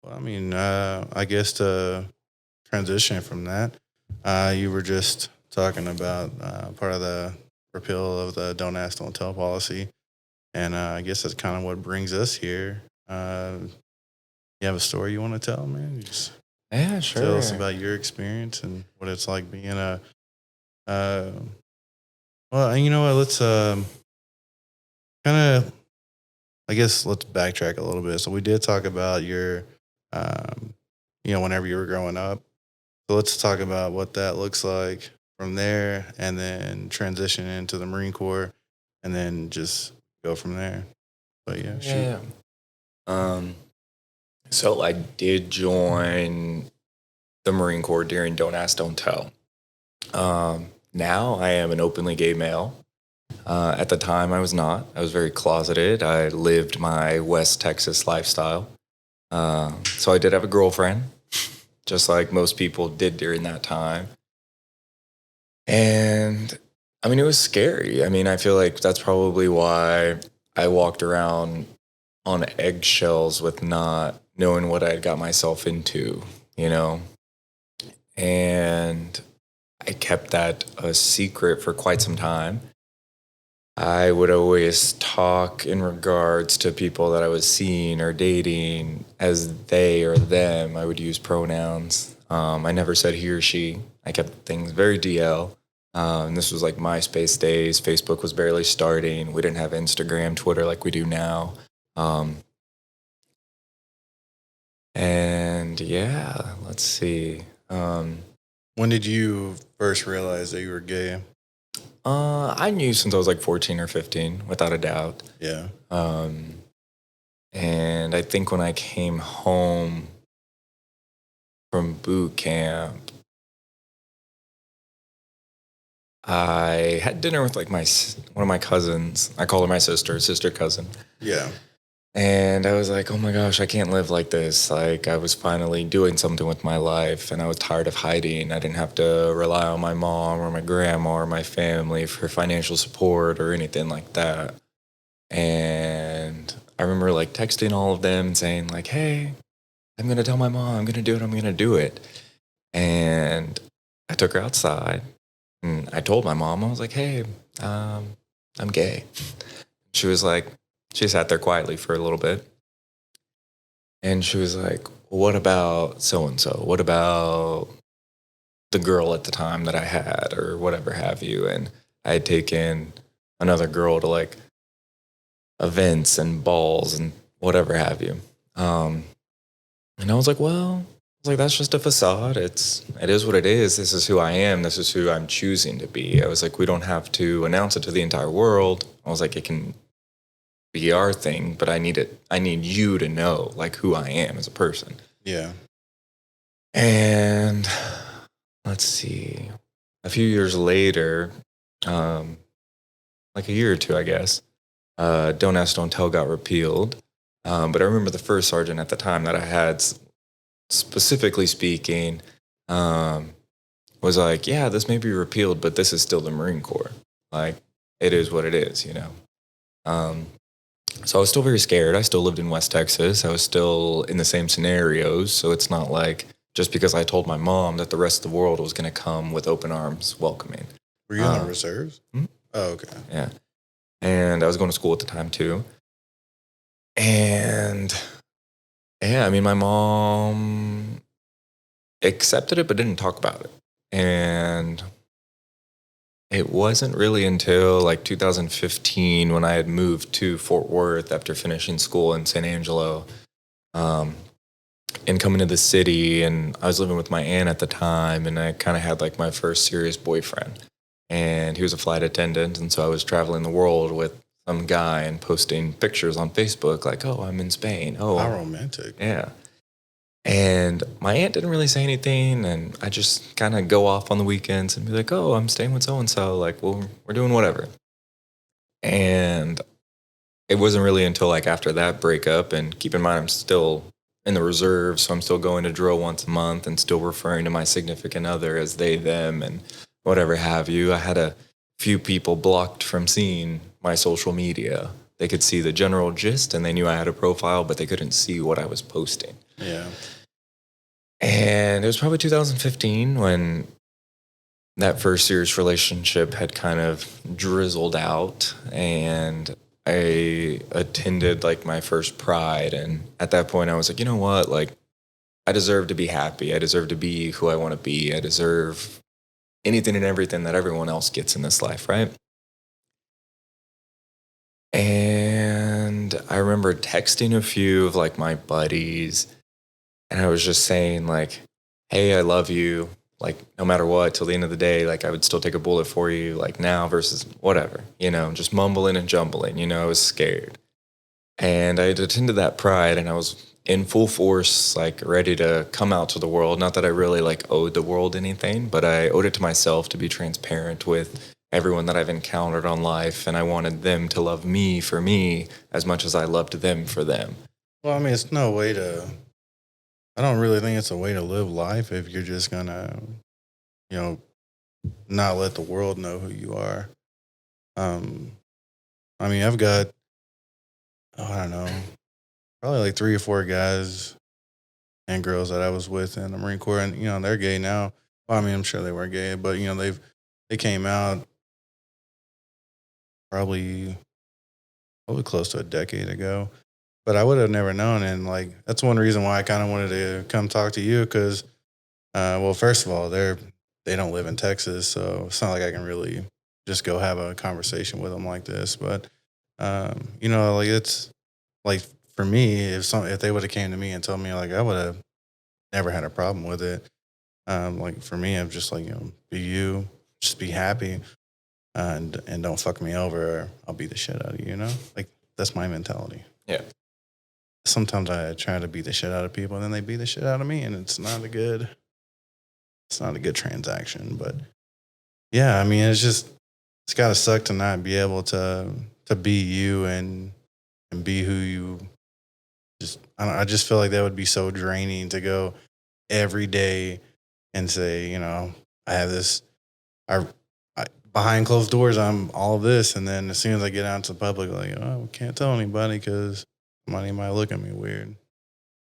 Well, I mean, I guess to transition from that, you were just talking about part of the repeal of the "Don't Ask, Don't Tell" policy, and I guess that's kind of what brings us here. You have a story you want to tell, man? You just Yeah, tell us sure. about your experience and what it's like being a. Uh, well, you know what? Let's kind of. I guess let's backtrack a little bit. So we did talk about your, um, whenever you were growing up. So let's talk about what that looks like from there, and then transition into the Marine Corps, and then just go from there. But yeah, shoot. Yeah. Um, so I did join the Marine Corps during Don't Ask, Don't Tell. Now I am an openly gay male. At the time, I was not. I was very closeted. I lived my West Texas lifestyle. So I did have a girlfriend, just like most people did during that time. And I mean, it was scary. I mean, I feel like that's probably why I walked around on eggshells with not knowing what I had got myself into, you know? And I kept that a secret for quite some time. I would always talk in regards to people that I was seeing or dating as they or them. I would use pronouns. I never said he or she. I kept things very DL. And this was like MySpace days. Facebook was barely starting. We didn't have Instagram, Twitter like we do now. Um, and yeah, let's see. When did you first realize that you were gay? I knew since I was like 14 or 15, without a doubt. Yeah. Um, and I think when I came home from boot camp, I had dinner with like one of my cousins. I call her my sister cousin. Yeah. And I was like, oh my gosh, I can't live like this. Like, I was finally doing something with my life and I was tired of hiding. I didn't have to rely on my mom or my grandma or my family for financial support or anything like that. And I remember like texting all of them and saying, like, hey, I'm going to tell my mom, I'm going to do it, I'm going to do it. And I took her outside and I told my mom, I was like, hey, I'm gay. She was like, she sat there quietly for a little bit. And she was like, what about so-and-so? What about the girl at the time that I had or whatever have you? And I had taken another girl to like events and balls and whatever have you. And I was like, well, that's just a facade. It is what it is. This is who I am. This is who I'm choosing to be. I was like, we don't have to announce it to the entire world. I was like, it can be our thing, but I need you to know like who I am as a person. Yeah. And let's see, a few years later, like a year or two, I guess, Don't Ask, Don't Tell got repealed. But I remember the first sergeant at the time that I had, specifically speaking, was like, yeah, this may be repealed, but this is still the Marine Corps. Like, it is what it is, you know? So I was still very scared. I still lived in West Texas. I was still in the same scenarios. So it's not like just because I told my mom that the rest of the world was going to come with open arms welcoming. Were you in the reserves? Hmm? Oh, okay. Yeah. And I was going to school at the time too. And yeah, I mean, my mom accepted it, but didn't talk about it. And it wasn't really until like 2015 when I had moved to Fort Worth after finishing school in San Angelo, and coming to the city. And I was living with my aunt at the time, and I kind of had like my first serious boyfriend. And he was a flight attendant, and so I was traveling the world with some guy and posting pictures on Facebook like, oh, I'm in Spain. Oh, how romantic. Yeah. And my aunt didn't really say anything, and I just kind of go off on the weekends and be like, oh, I'm staying with so-and-so, like, well, we're doing whatever. And it wasn't really until like after that breakup, and keep in mind I'm still in the reserve, so I'm still going to drill once a month and still referring to my significant other as they, them, and whatever have you. I had a few people blocked from seeing my social media. They could see the general gist and they knew I had a profile, but they couldn't see what I was posting. Yeah. And it was probably 2015 when that first serious relationship had kind of drizzled out, and I attended like my first pride. And at that point I was like, you know what, like I deserve to be happy, I deserve to be who I want to be, I deserve anything and everything that everyone else gets in this life, right? And I remember texting a few of like my buddies, and I was just saying like, hey, I love you, like no matter what, till the end of the day, like I would still take a bullet for you, like now versus whatever, just mumbling and jumbling, I was scared. And I had attended that pride, and I was in full force, like ready to come out to the world. Not that I really like owed the world anything, but I owed it to myself to be transparent with everyone that I've encountered on life. And I wanted them to love me for me as much as I loved them for them. Well, I mean, it's no way to. I don't really think it's a way to live life if you're just gonna, you know, not let the world know who you are. Um, I mean, I've got, I don't know, probably like 3 or 4 guys and girls that I was with in the Marine Corps, and they're gay now. Well, I mean, I'm sure they were gay, but they came out probably close to a decade ago. But I would have never known, and like that's one reason why I kind of wanted to come talk to you because, well, first of all, they don't live in Texas, so it's not like I can really just go have a conversation with them like this. But like it's like for me, if they would have came to me and told me, like, I would have never had a problem with it. Like for me, I'm just like, be you, just be happy, and don't fuck me over. Or I'll beat the shit out of you. Like that's my mentality. Yeah. Sometimes I try to beat the shit out of people, and then they beat the shit out of me, and it's not a good transaction. But yeah, I mean, it's gotta suck to not be able to be you and be who you I just feel like that would be so draining to go every day and say, I have this, I, I behind closed doors, I'm all of this. And then as soon as I get out into the public, like, oh, can't tell anybody because somebody might look at me weird.